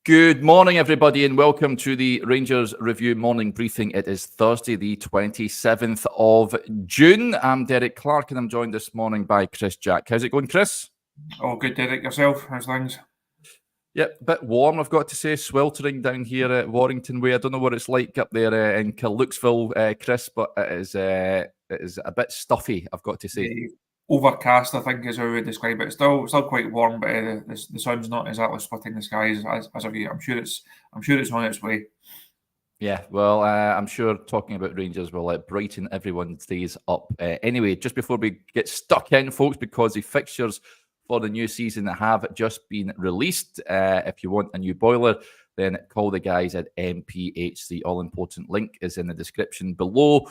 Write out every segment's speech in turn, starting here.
Good morning, everybody, and welcome to the Rangers Review morning briefing. It is Thursday, the 27th of June. I'm Derek Clark, and I'm joined this morning by Chris Jack. How's it going, Chris? Oh, good, Derek. Yourself? How's things? Yep, a bit warm, I've got to say, sweltering down here at Warrington Way. I don't know what it's like up there in Killuxville, Chris, but it is a bit stuffy, I've got to say. Overcast, I think, is how we describe it. It's still quite warm, but the sun's not exactly splitting the skies as of yet. I'm sure it's on its way. Yeah, well, I'm sure talking about Rangers will brighten everyone's days up. Anyway, just before we get stuck in, folks, because the fixtures for the new season have just been released. If you want a new boiler, then call the guys at MPH. The all-important link is in the description below.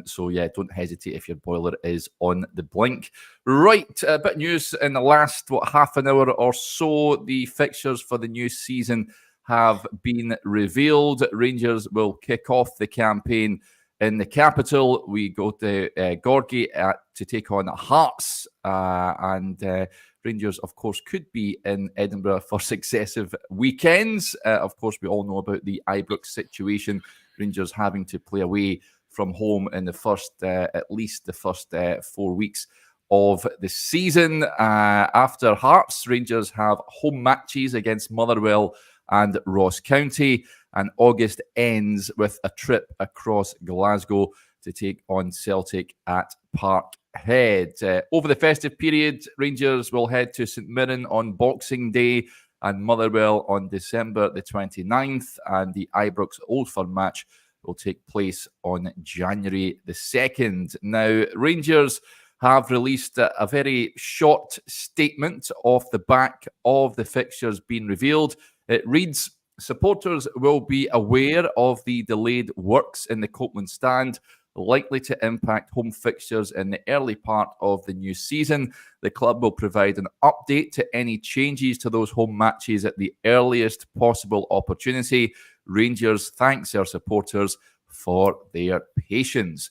So, yeah, don't hesitate if your boiler is on the blink. Right, a bit of news in the last, half an hour or so. The fixtures for the new season have been revealed. Rangers will kick off the campaign in the capital. We go to Gorgie to take on Hearts, and Rangers, of course, could be in Edinburgh for successive weekends. Of course, we all know about the Ibrox situation. Rangers having to play away from home in the first, at least the first 4 weeks of the season. After Hearts, Rangers have home matches against Motherwell and Ross County, and August ends with a trip across Glasgow to take on Celtic at Parkhead. Over the festive period, Rangers will head to St Mirren on Boxing Day and Motherwell on December the 29th, and the Ibrox Old Firm match will take place on January the 2nd. Now, Rangers have released a very short statement off the back of the fixtures being revealed. It reads, supporters will be aware of the delayed works in the Copeland stand, likely to impact home fixtures in the early part of the new season. The club will provide an update to any changes to those home matches at the earliest possible opportunity. Rangers thanks their supporters for their patience.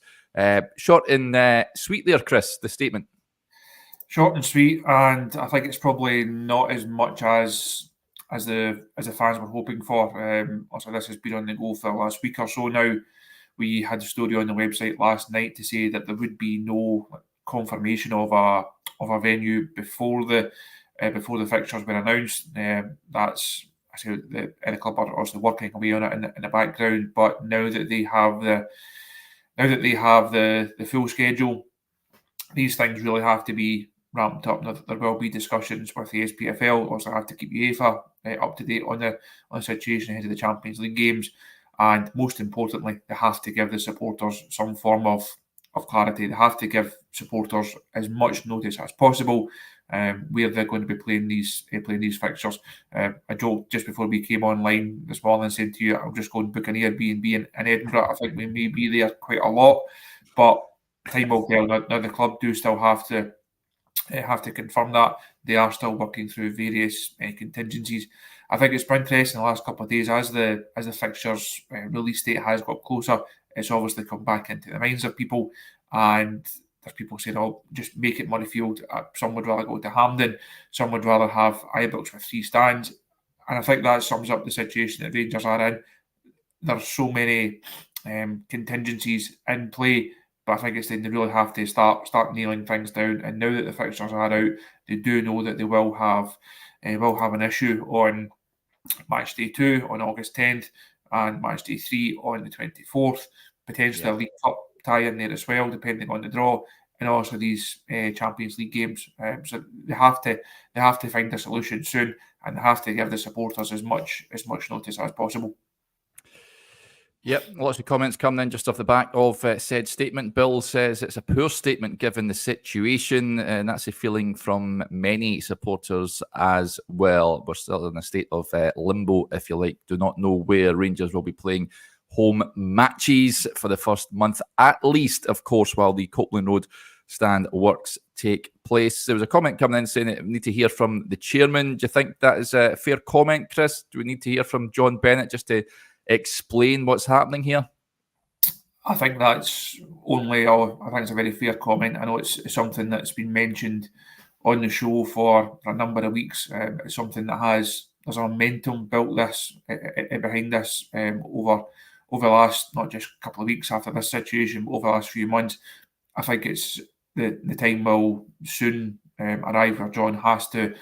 Short and sweet there, Chris, the statement. Short and sweet, and I think it's probably not as much as the fans were hoping for. Also, this has been on the go for the last week or so now. We had a story on the website last night to say that there would be no confirmation of a venue before the fixtures were announced. That's, I say, the club are also working away on it in the background. But now that they have the full schedule, these things really have to be ramped up. Now, there will be discussions with the SPFL. Also, have to keep UEFA up to date on the situation ahead of the Champions League games. And most importantly, they have to give the supporters some form of clarity. They have to give supporters as much notice as possible where they're going to be playing these fixtures. I joked just before we came online this morning, saying to you, I'll just go and book an Airbnb in Edinburgh. I think we may be there quite a lot, but time will tell. Now the club do still have to confirm that. They are still working through various contingencies. I think it's been interesting the last couple of days as the fixtures release date has got closer. It's obviously come back into the minds of people, and there's people saying, "Oh, just make it Midfield." Some would rather go to Hampden. Some would rather have Ibrox with 3 stands, and I think that sums up the situation that Rangers are in. There's so many contingencies in play. But I think it's then they really have to start nailing things down. And now that the fixtures are out, they do know that they will have an issue on match day 2 on August 10th and match day 3 on the 24th. Potentially a League Cup tie in there as well, depending on the draw, and also these Champions League games. So they have to find a solution soon, and they have to give the supporters as much notice as possible. Yep, lots of comments coming in just off the back of said statement. Bill says it's a poor statement given the situation, and that's a feeling from many supporters as well. We're still in a state of limbo, if you like. Do not know where Rangers will be playing home matches for the first month, at least, of course, while the Copeland Road stand works take place. There was a comment coming in saying that we need to hear from the chairman. Do you think that is a fair comment, Chris? Do we need to hear from John Bennett just to explain what's happening here? I think that's I think it's a very fair comment. I know it's something that's been mentioned on the show for a number of weeks. It's something that has there's a momentum built behind this over the last, not just couple of weeks after this situation, but over the last few months. I think it's the time will soon arrive where John has to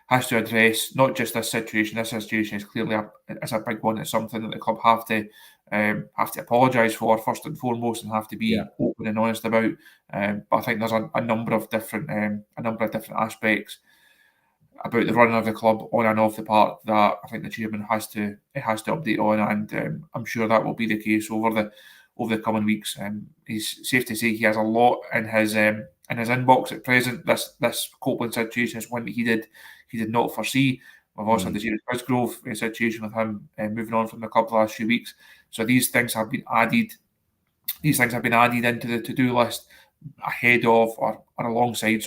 address not just this situation. This situation is clearly a big one. It's something that the club have to apologise for first and foremost, and have to be open and honest about. But I think there's a number of different aspects about the running of the club on and off the park that I think the chairman has to update on, and I'm sure that will be the case over the coming weeks. It's safe to say he has a lot in his inbox at present. This Copeland situation is one that he did not foresee. We've also had the Jared Musgrove situation with him moving on from the club the last few weeks. So these things have been added. These things have been added into the to-do list ahead of or alongside,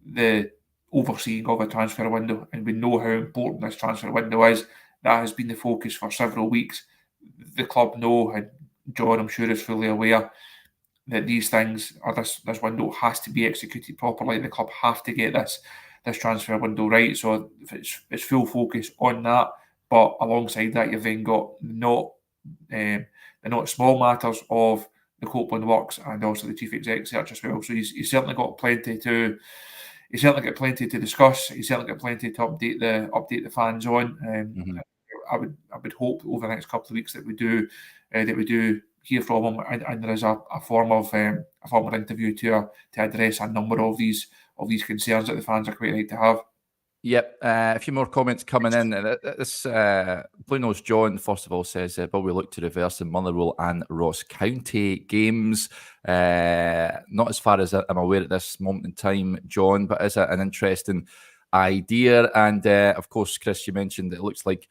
the overseeing of a transfer window, and we know how important this transfer window is. That has been the focus for several weeks. The club know, and John, I'm sure, is fully aware that these things, or this window, has to be executed properly. The club have to get this transfer window right. So it's full focus on that. But alongside that, you've then got the not small matters of the Copeland works and also the chief exec search as well. So he's certainly got plenty to. He's certainly got plenty to discuss. He's certainly got plenty to update the fans on. I would hope over the next couple of weeks that we do hear from him, and there is a form of interview to address a number of these concerns that the fans are quite right to have. Yep, a few more comments coming in. This Blue Nose John, first of all, says, will we look to reverse the Motherwell and Ross County games? Not as far as I'm aware at this moment in time, John, but is an interesting idea. And of course, Chris, you mentioned that it looks like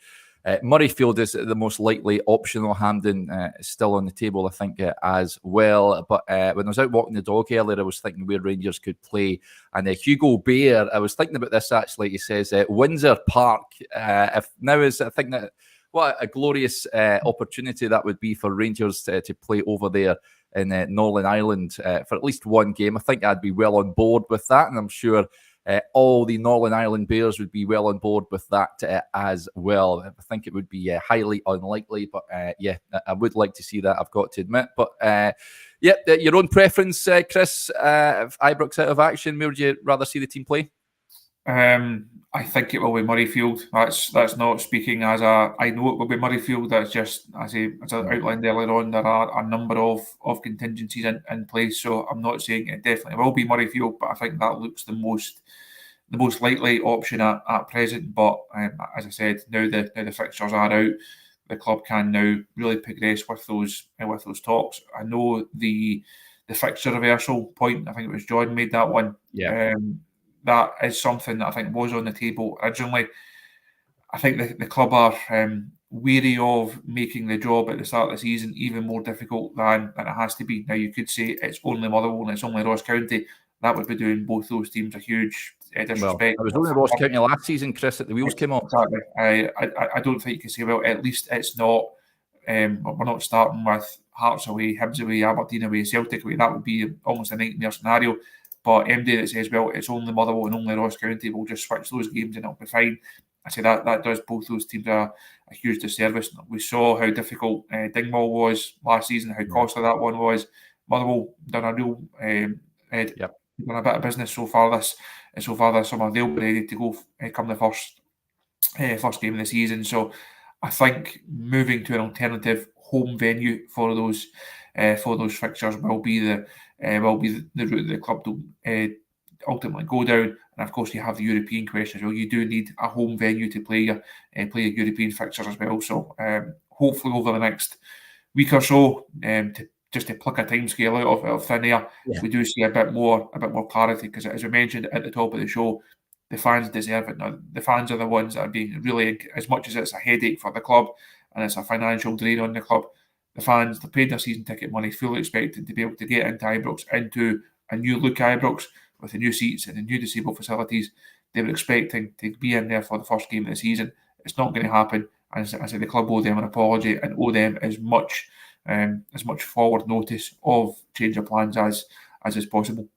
Murrayfield is the most likely option. Hampden is still on the table, I think, as well. But when I was out walking the dog earlier, I was thinking where Rangers could play. And Hugo Bear, I was thinking about this actually. He says Windsor Park. I think that what a glorious opportunity that would be for Rangers to play over there in Northern Ireland for at least one game. I think I'd be well on board with that, and I'm sure all the Northern Ireland Bears would be well on board with that as well. I think it would be highly unlikely, but I would like to see that, I've got to admit. But your own preference, Chris, if Ibrox out of action, where would you rather see the team play? I think it will be Murrayfield. That's not speaking as I know it will be Murrayfield. That's just, as I outlined earlier on, there are a number of contingencies in place. So I'm not saying it definitely will be Murrayfield, but I think that looks the most likely option at present. But as I said, now the fixtures are out, the club can now really progress with those talks. I know the fixture reversal point, I think it was John made that one. Yeah. That is something that I think was on the table originally. I think the club are wary of making the job at the start of the season even more difficult than it has to be. Now, you could say it's only Motherwell and it's only Ross County. That would be doing both those teams a huge disrespect. Well, it was only Ross County last season, Chris, that the wheels came off. Exactly. I don't think you can say, well, at least it's not. We're not starting with Hearts away, Hibs away, Aberdeen away, Celtic away. That would be almost a nightmare scenario. But MD that says, well, it's only Motherwell and only Ross County, we'll just switch those games and it'll be fine. I say that does both those teams a huge disservice. We saw how difficult Dingwall was last season, how costly that one was. Motherwell done a real done a bit of business so far this summer. They'll be ready to go come the first game of the season. So I think moving to an alternative home venue for those fixtures will be the route the club will ultimately go down. And of course, you have the European question as well. You do need a home venue to play your European fixtures as well. So hopefully over the next week or so, to pluck a timescale out of thin air, we do see a bit more clarity, because as we mentioned at the top of the show, the fans deserve it. Now, the fans are the ones that are being really, as much as it's a headache for the club and it's a financial drain on the club, the fans, they paid their season ticket money, fully expected to be able to get into Ibrox, into a new look Ibrox with the new seats and the new disabled facilities. They were expecting to be in there for the first game of the season. It's not going to happen. And as I said, the club owe them an apology and owe them as much forward notice of change of plans as is possible.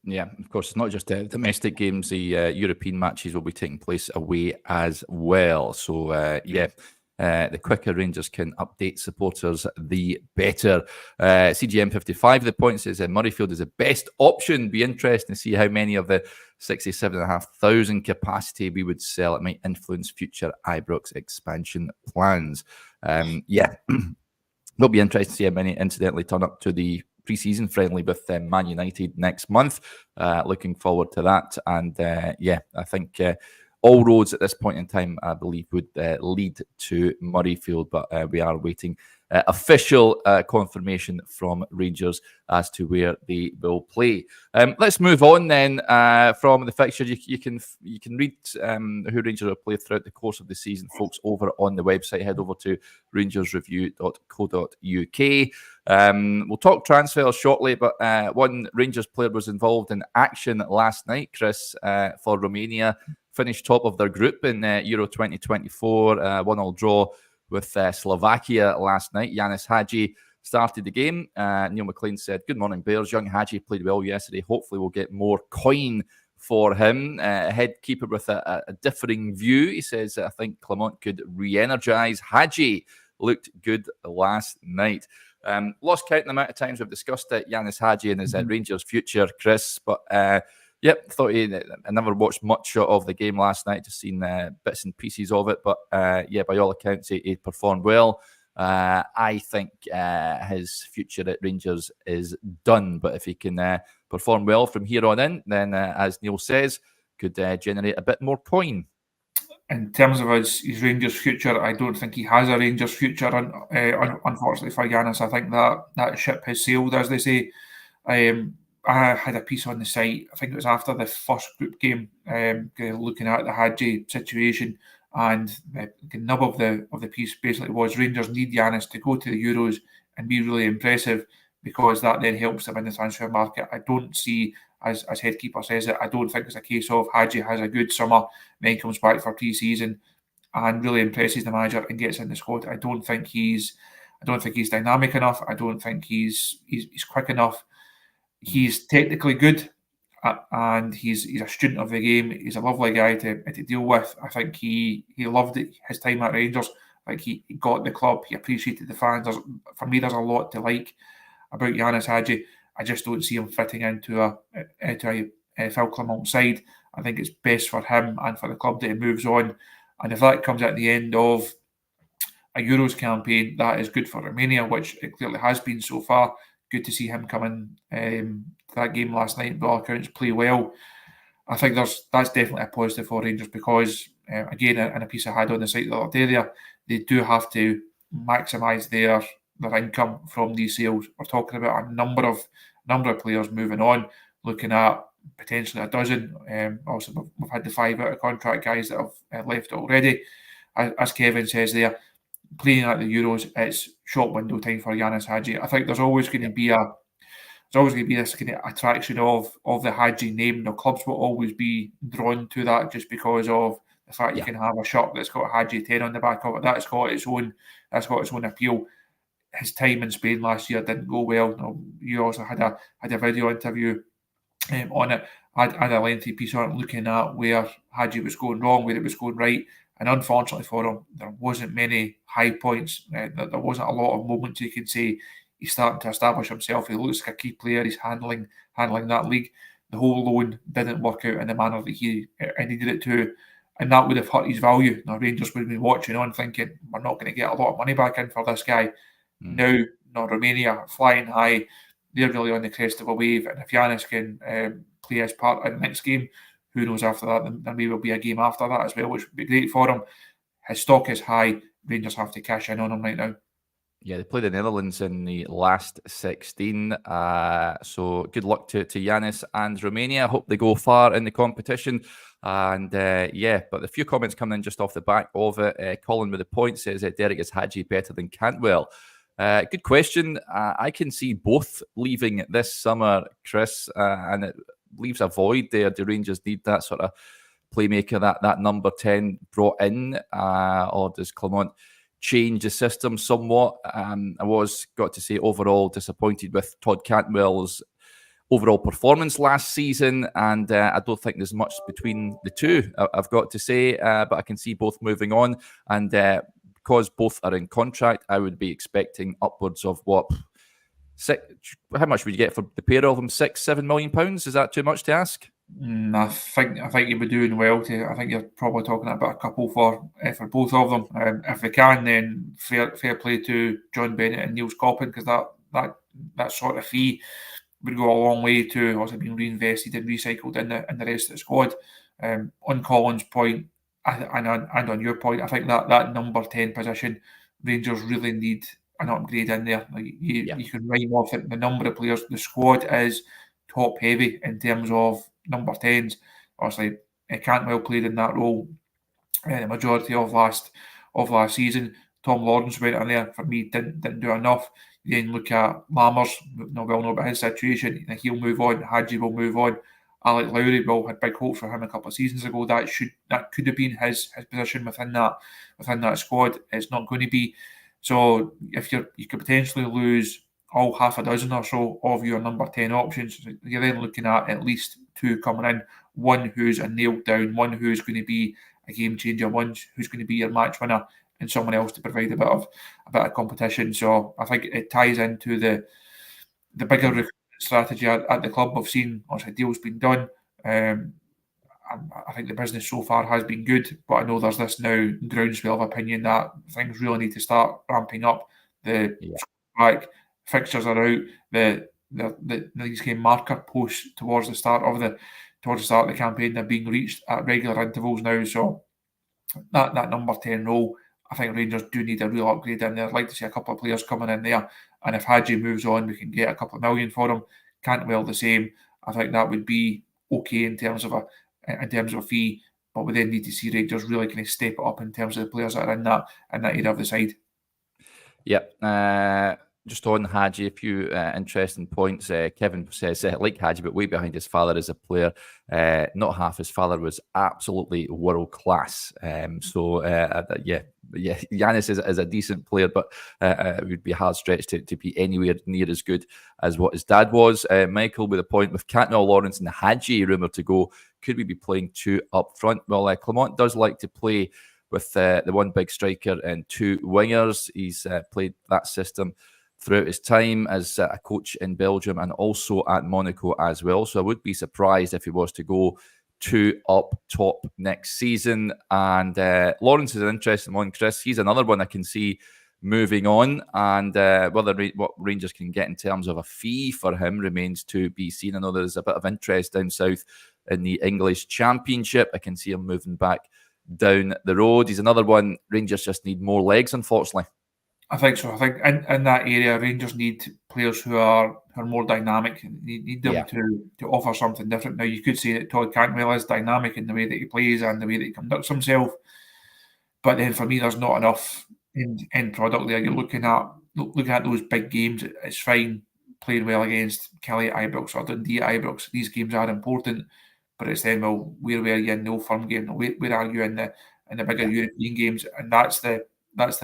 Yeah, of course, it's not just domestic games. The European matches will be taking place away as well. So, the quicker Rangers can update supporters, the better. CGM 55, the point says Murrayfield is the best option. Be interesting to see how many of the 67,500 capacity we would sell. It might influence future Ibrox expansion plans. Will be interesting to see how many incidentally turn up to the pre-season friendly with Man United next month. Looking forward to that. And I think all roads at this point in time, I believe, would lead to Murrayfield. But we are waiting official confirmation from Rangers as to where they will play. Let's move on then from the fixture. You can read who Rangers will play throughout the course of the season, folks, over on the website. Head over to rangersreview.co.uk. We'll talk transfers shortly, but one Rangers player was involved in action last night, Chris, for Romania. Finished top of their group in Euro 2024, 1-1 draw with Slovakia last night. Yannis Hagi started the game. Neil McLean said, "Good morning, Bears. Young Hagi played well yesterday. Hopefully we'll get more coin for him." Head keeper with a differing view. He says, "I think Clement could re-energise. Hagi looked good last night." Lost count the amount of times we've discussed it, Yannis Hagi and his Rangers future, Chris. But thought I never watched much of the game last night, just seen bits and pieces of it. But by all accounts, he performed well. I think his future at Rangers is done. But if he can perform well from here on in, then, as Neil says, could generate a bit more coin. In terms of his Rangers future, I don't think he has a Rangers future. Unfortunately for Yannis, I think that ship has sailed, as they say. I had a piece on the site, I think it was after the first group game, looking at the Hagi situation, and the nub of the piece basically was Rangers need Yannis to go to the Euros and be really impressive, because that then helps them in the transfer market. I don't see, as headkeeper says it, I don't think it's a case of Hagi has a good summer, then comes back for pre-season and really impresses the manager and gets in the squad. I don't think he's dynamic enough. I don't think he's quick enough. He's technically good, and he's a student of the game. He's a lovely guy to deal with. I think he loved it, his time at Rangers. Like, he got the club, he appreciated the fans. For me, there's a lot to like about Yannis Hagi. I just don't see him fitting into a Phil Clement side. I think it's best for him and for the club that he moves on. And if that comes at the end of a Euros campaign, that is good for Romania, which it clearly has been so far. Good to see him come in that game last night, by all accounts, play well. I think that's definitely a positive for Rangers, because, again, in a piece I had on the site the other day there, they do have to maximise their income from these sales. We're talking about a number of players moving on, looking at potentially a dozen. Also, we've had the 5 out of contract guys that have left already. As Kevin says there, playing at the Euros, it's shop window time for Yannis Hagi. I think there's always going to be this kind of attraction of the Hagi name. The clubs will always be drawn to that, just because of the fact you can have a shirt that's got Hagi 10 on the back of it. That's got its own appeal. His time in Spain last year didn't go well. You also had a video interview on it. I had a lengthy piece on it, looking at where Hagi was going wrong, where it was going right. And unfortunately for him, there wasn't many high points. There wasn't a lot of moments you can say he's starting to establish himself. He looks like a key player. He's handling that league. The whole loan didn't work out in the manner that he needed it to, and that would have hurt his value. Now, Rangers would have been watching on, thinking, we're not going to get a lot of money back in for this guy. Now, Romania flying high. They're really on the crest of a wave, and if Yannis can play his part in the next game, who knows after that? Then maybe will be a game after that as well, which would be great for him. His stock is high. Rangers have to cash in on him right now. Yeah, they played the Netherlands in the last 16. So good luck to Yannis and Romania. Hope they go far in the competition. And but a few comments coming in just off the back of it. Colin with the point says, Derek, is Hagi better than Cantwell? Good question. I can see both leaving this summer, Chris, and it leaves a void there. Do Rangers need that sort of playmaker, that number 10 brought in, or does Clement change the system somewhat? I got to say, overall disappointed with Todd Cantwell's overall performance last season, and I don't think there's much between the two, I've got to say, but I can see both moving on, and because both are in contract, I would be expecting upwards of how much would you get for the pair of them? £6-7 million? Is that too much to ask? I think you'd be doing well I think you're probably talking about a couple for both of them. If they can, then fair play to John Bennett and Niels Coppin, because that sort of fee would go a long way to also being reinvested and recycled in the rest of the squad. On Colin's point, and on your point, I think that number 10 position, Rangers really need an upgrade in there. Like you can rhyme off the number of players. The squad is top heavy in terms of number 10s. Obviously, Cantwell played in that role the majority of last season. Tom Lawrence went in there, for me, didn't do enough. You then look at Lammers, we all know about his situation. He'll move on. Hagi will move on. Alec Lowry, had big hopes for him a couple of seasons ago. That could have been his position within that squad. It's not going to be. So if you could potentially lose all half a dozen or so of your number 10 options, you're then looking at least two coming in. One who's a nailed down, one who's going to be a game changer, one who's going to be your match winner, and someone else to provide a bit of competition. So I think it ties into the bigger recruitment strategy at the club. We've seen obviously deals being done. I think the business so far has been good, but I know there's this now groundswell of opinion that things really need to start ramping up. Fixtures are out. The league's game marker posts towards the start of the campaign are being reached at regular intervals now. So that number 10 role, I think Rangers do need a real upgrade in there. I'd like to see a couple of players coming in there, and if Hagi moves on, we can get a couple of million for him. Cantwell the same. I think that would be okay in terms of a fee, but we then need to see Rangers really kind of step it up in terms of the players that are in that area of the side. Yep. Just on Hagi, a few interesting points. Kevin says, like Hagi, but way behind his father as a player. Not half. His father was absolutely world class. Yannis is a decent player, but it would be a hard stretch to be anywhere near as good as what his dad was. Michael with a point with Cantwell, Lawrence, and Hagi rumoured to go. Could we be playing two up front? Well, Clement does like to play with the one big striker and two wingers. He's played that system throughout his time as a coach in Belgium and also at Monaco as well. So I would be surprised if he was to go two up top next season. And Lawrence is an interesting one, Chris. He's another one I can see moving on. And what Rangers can get in terms of a fee for him remains to be seen. I know there's a bit of interest down south in the English Championship. I can see him moving back down the road. He's another one. Rangers just need more legs, unfortunately. I think so. I think in that area, Rangers need players who are more dynamic. Need them to offer something different. Now, you could say that Todd Cantwell is dynamic in the way that he plays and the way that he conducts himself, but then for me, there's not enough in product there. You're looking at those big games. It's fine playing well against Kelly at Ibrox or Dundee at Ibrox. These games are important, but it's then, well, where were you in the Old Firm game? Where are you in the bigger European games? And that's the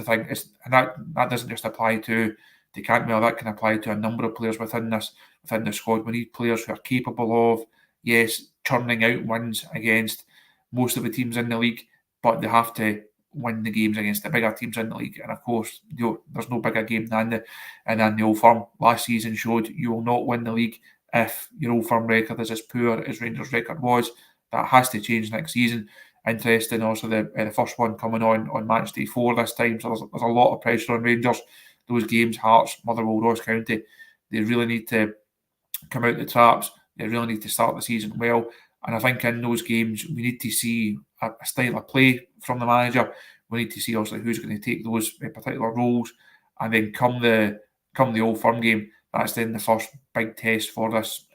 thing. And that doesn't just apply to Cantwell. That can apply to a number of players within the squad. We need players who are capable of, yes, churning out wins against most of the teams in the league, but they have to win the games against the bigger teams in the league. And of course, there's no bigger game than the Old Firm. Last season showed you will not win the league if your Old Firm record is as poor as Rangers' record was. That has to change next season. Interesting also the first one coming on match day 4 this time, so there's a lot of pressure on Rangers. Those games, Hearts, Motherwell, Ross County, they really need to come out the traps. They really need to start the season well, and I think in those games we need to see a style of play from the manager. We need to see also who's going to take those particular roles, and then come the Old Firm game, that's then the first big test for this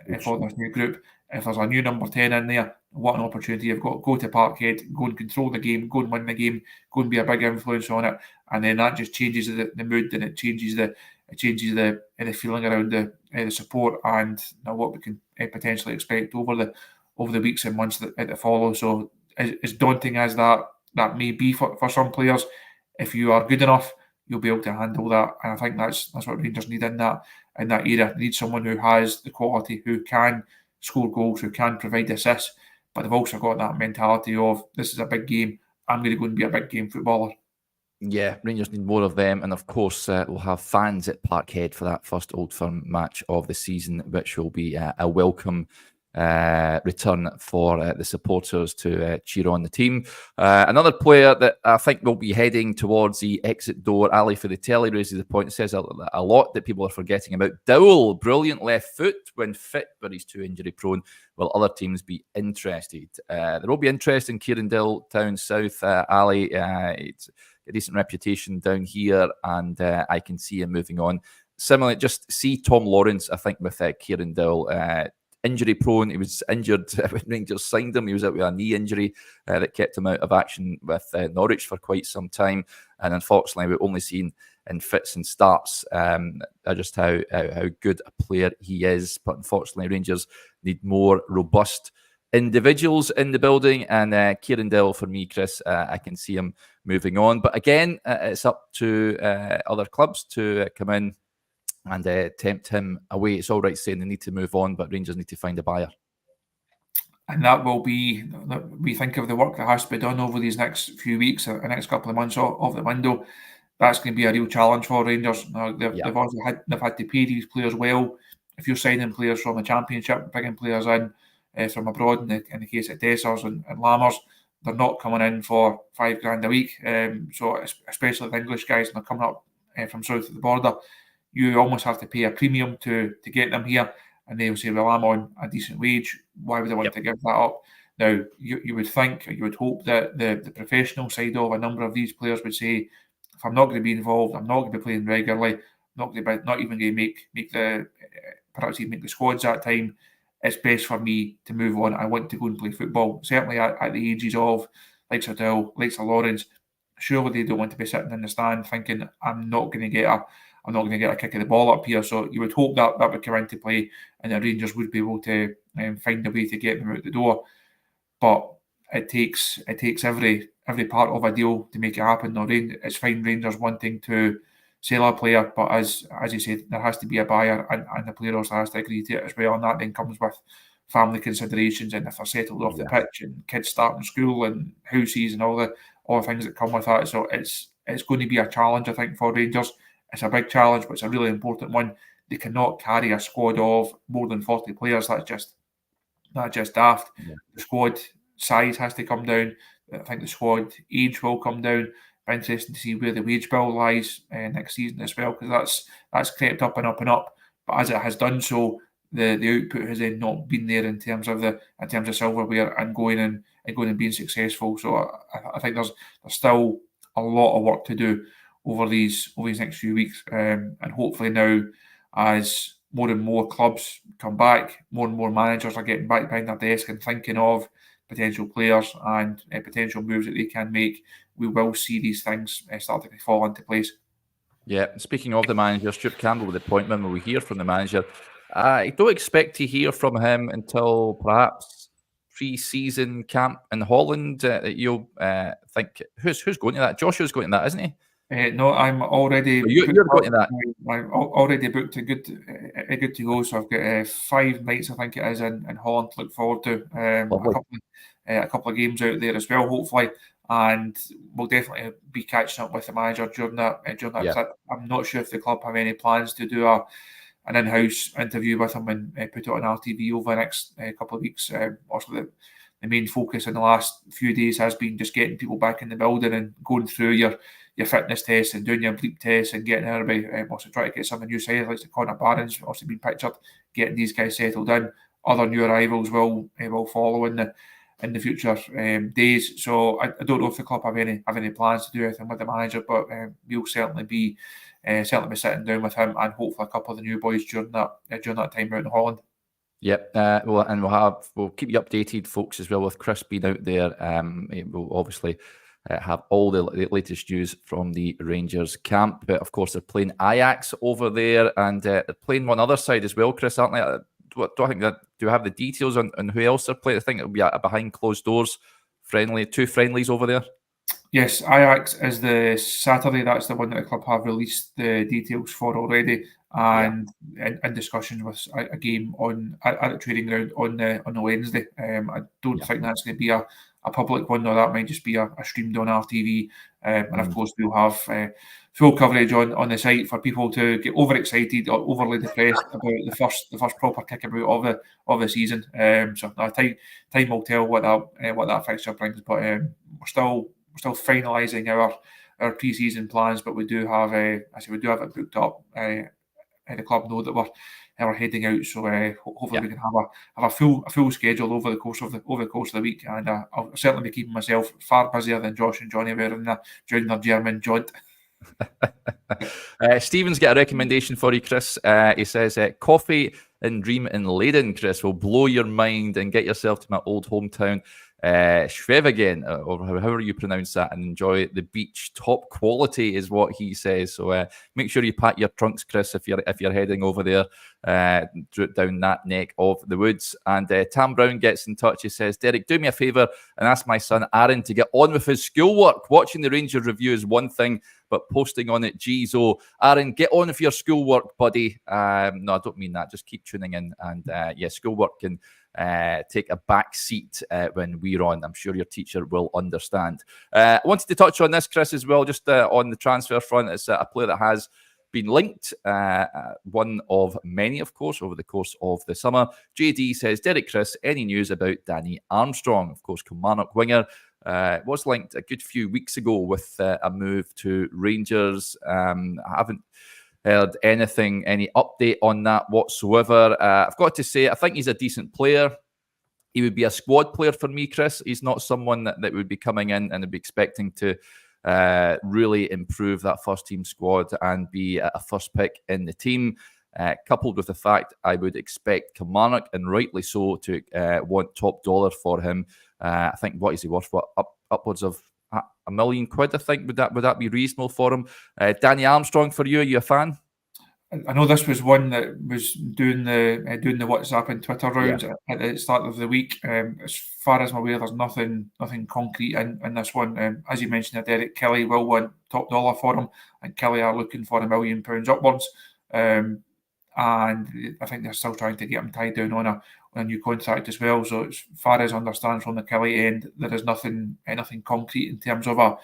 new group. If there's a new number 10 in there, what an opportunity you've got. Go to Parkhead, go and control the game, go and win the game, go and be a big influence on it, and then that just changes the mood, and it changes the feeling around the support and what we can potentially expect over the weeks and months that follow. So as daunting as that may be for some players, if you are good enough, you'll be able to handle that, and I think that's what Rangers need in that in that era. They need someone who has the quality, who can score goals, who can provide assists, but they've also got that mentality of, this is a big game, I'm going to go and be a big game footballer. Yeah, Rangers need more of them, and of course we'll have fans at Parkhead for that first Old Firm match of the season, which will be a welcome return for the supporters to cheer on the team. Another player that I think will be heading towards the exit door, Ali Fiditelli raises the point, says a lot that people are forgetting about. Dowell, brilliant left foot when fit, but he's too injury prone. Will other teams be interested? There will be interest in Kieran Dowell down south, Ali. It's a decent reputation down here, and I can see him moving on. Similarly, just see Tom Lawrence, I think, with Kieran Dowell. Injury prone. He was injured when Rangers signed him. He was out with a knee injury that kept him out of action with Norwich for quite some time. And unfortunately, we've only seen in fits and starts just how good a player he is. But unfortunately, Rangers need more robust individuals in the building. And Kieran Dowell, for me, Chris, I can see him moving on. But again, it's up to other clubs to come in and tempt him away. It's all right saying they need to move on, but Rangers need to find a buyer. And that will be, we think of the work that has to be done over these next few weeks, the next couple of months of the window. That's going to be a real challenge for Rangers. They've also had to pay these players well. If you're signing players from the Championship, bringing players in from abroad, in the case of Dessers and Lammers, they're not coming in for $5,000 a week. So especially the English guys, and they're coming up from south of the border, you almost have to pay a premium to get them here. And they will say, well, I'm on a decent wage. Why would I want to give that up? Now, you would think, or you would hope that the professional side of a number of these players would say, if I'm not going to be involved, I'm not going to be playing regularly, not even going to make perhaps even make the squads that time, it's best for me to move on. I want to go and play football. Certainly at the ages of likes of Dowell, likes of Lawrence, surely they don't want to be sitting in the stand thinking, I'm not going to get a kick of the ball up here. So you would hope that would come into play, and the Rangers would be able to find a way to get them out the door. But it takes every part of a deal to make it happen. Now, it's fine Rangers wanting to sell a player, but as you said, there has to be a buyer, and the player also has to agree to it as well. And that then comes with family considerations, and if they're settled off the pitch, and kids starting school, and houses, and all the things that come with that. So it's going to be a challenge, I think, for Rangers. It's a big challenge, but it's a really important one. They cannot carry a squad of more than 40 players. That's just daft. Yeah. The squad size has to come down. I think the squad age will come down. Be interesting to see where the wage bill lies next season as well, because that's crept up and up and up. But as it has done so, the output has then not been there in terms of silverware and going and being successful. So I think there's still a lot of work to do over these next few weeks, and hopefully now, as more and more clubs come back, more and more managers are getting back behind their desk and thinking of potential players and potential moves that they can make, we will see these things starting to fall into place. Yeah, speaking of the manager, Stuart Campbell with the appointment, when we hear from the manager, I don't expect to hear from him until perhaps pre-season camp in Holland. You'll think, who's going to that? Joshua's going to that, isn't he? No, I'm already. You're going to that. I'm already booked a good to go. So I've got 5 nights, I think it is, in Holland to look forward to. A couple of games out there as well, hopefully, and we'll definitely be catching up with the manager during that trip. I'm not sure if the club have any plans to do an in-house interview with him and put it on RTV over the next couple of weeks. Also, the main focus in the last few days has been just getting people back in the building and going through your fitness tests and doing your bleep tests and getting everybody. Also trying to get some of the new sides like Connor Barron's also been pictured, getting these guys settled in. Other new arrivals will follow in the future days. So I don't know if the club have any plans to do anything with the manager, but we'll certainly be sitting down with him and hopefully a couple of the new boys during that time out in Holland. Yep, we'll keep you updated, folks, as well, with Chris being out there. We'll obviously have all the latest news from the Rangers camp. But of course, they're playing Ajax over there, and they're playing one other side as well, Chris, aren't they? Do you have the details on who else they're playing? I think it'll be a behind closed doors friendly, 2 friendlies over there. Yes, Ajax is the Saturday. That's the one that the club have released the details for already. and in discussions with a game at the training ground on the Wednesday. I don't think that's going to be a public one, or that might just be a streamed on RTV. And of course, we'll have full coverage on the site for people to get overexcited or overly depressed about the first proper kickabout of the season. So time will tell what that fixture brings. But we're still finalising our pre-season plans, but we do have it booked up. The club know that we're heading out, so hopefully we can have a full schedule over the course of the week, and I'll certainly be keeping myself far busier than Josh and Johnny were during their German jaunt. Stephen's got a recommendation for you, Chris. He says coffee and Dream in Leyden, Chris, will blow your mind, and get yourself to my old hometown Schwevegen, or however you pronounce that, and enjoy the beach. Top quality is what he says. So make sure you pack your trunks, Chris, if you're heading over there down that neck of the woods. And Tam Brown gets in touch. He says, Derek, do me a favour and ask my son Aaron to get on with his schoolwork. Watching the Rangers review is one thing, but posting on it, geez, Aaron, get on with your schoolwork, buddy. No, I don't mean that. Just keep tuning in, and schoolwork can take a back seat when we're on. I'm sure your teacher will understand. I wanted to touch on this, Chris, as well, just on the transfer front. It's a player that has been linked, one of many, of course, over the course of the summer. JD says, Derek, Chris, any news about Danny Armstrong? Of course, Kilmarnock winger was linked a good few weeks ago with a move to Rangers. I haven't heard any update on that whatsoever. I've got to say, I think he's a decent player. He would be a squad player for me, Chris. He's not someone that would be coming in and would be expecting to really improve that first team squad and be a first pick in the team. Coupled with the fact I would expect Kilmarnock, and rightly so, to want top dollar for him. I think, what is he worth? Upwards of £1 million, I think. Would that be reasonable for him? Danny Armstrong, for you, are you a fan? I know this was one that was doing the WhatsApp and Twitter rounds at the start of the week. As far as I'm aware, there's nothing concrete in this one. As you mentioned, Derek, Kelly will want top dollar for him, and Kelly are looking for £1 million upwards. And I think they're still trying to get him tied down on a new contract as well. So as far as I understand from the Kelly end, there is nothing concrete in terms of a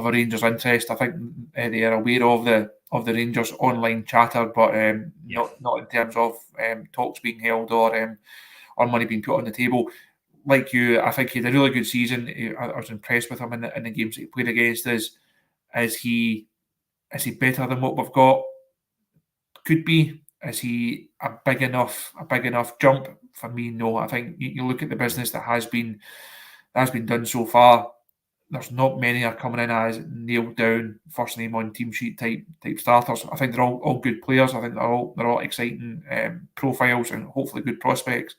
Rangers interest. I think they are aware of the Rangers online chatter, but not in terms of talks being held or money being put on the table. Like you, I think he had a really good season. I was impressed with him in the games that he played against us. Is he better than what we've got? Could be. Is he a big enough jump? For me, no. I think you look at the business that has been done so far. There's not many are coming in as nailed down first name on team sheet type starters. I think they're all good players. I think they're all exciting profiles and hopefully good prospects.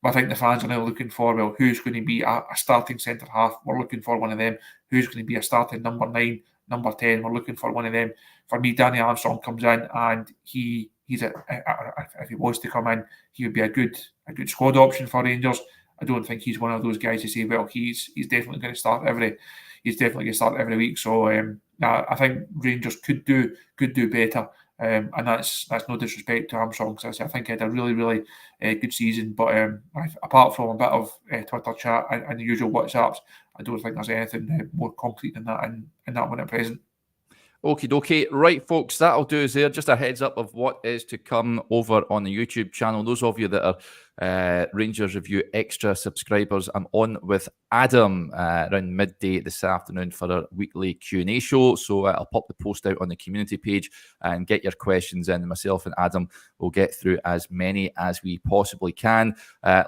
But I think the fans are now looking for, well, who's going to be a starting centre half? We're looking for one of them. Who's going to be a starting number 9, number 10? We're looking for one of them. For me, Danny Armstrong comes in, and if he was to come in, he would be a good squad option for Rangers. I don't think he's one of those guys who say, well, he's definitely going to start every week. So I think Rangers could do better, and that's no disrespect to Armstrong, because I think he had a really, really good season. But apart from a bit of Twitter chat and the usual WhatsApps, I don't think there's anything more concrete than that in that one at present. Okie dokie. Right, folks, that'll do us there. Just a heads up of what is to come over on the YouTube channel. Those of you that are Rangers Review Extra subscribers, I'm on with Adam around midday this afternoon for our weekly Q&A show. So I'll pop the post out on the community page and get your questions in. Myself and Adam will get through as many as we possibly can.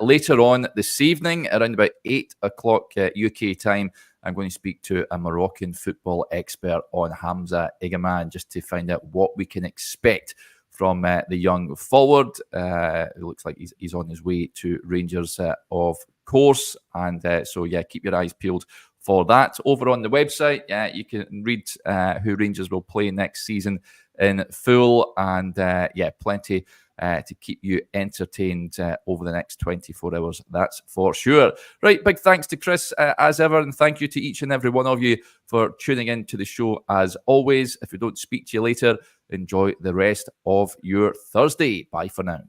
Later on this evening, around about 8 o'clock UK time, I'm going to speak to a Moroccan football expert on Hamza Egeman, just to find out what we can expect from the young forward. It looks like he's on his way to Rangers, of course. And so, keep your eyes peeled for that. Over on the website, you can read who Rangers will play next season in full. And, plenty to keep you entertained over the next 24 hours, that's for sure. Right, big thanks to Chris as ever, and thank you to each and every one of you for tuning in to the show as always. If we don't speak to you later, enjoy the rest of your Thursday. Bye for now.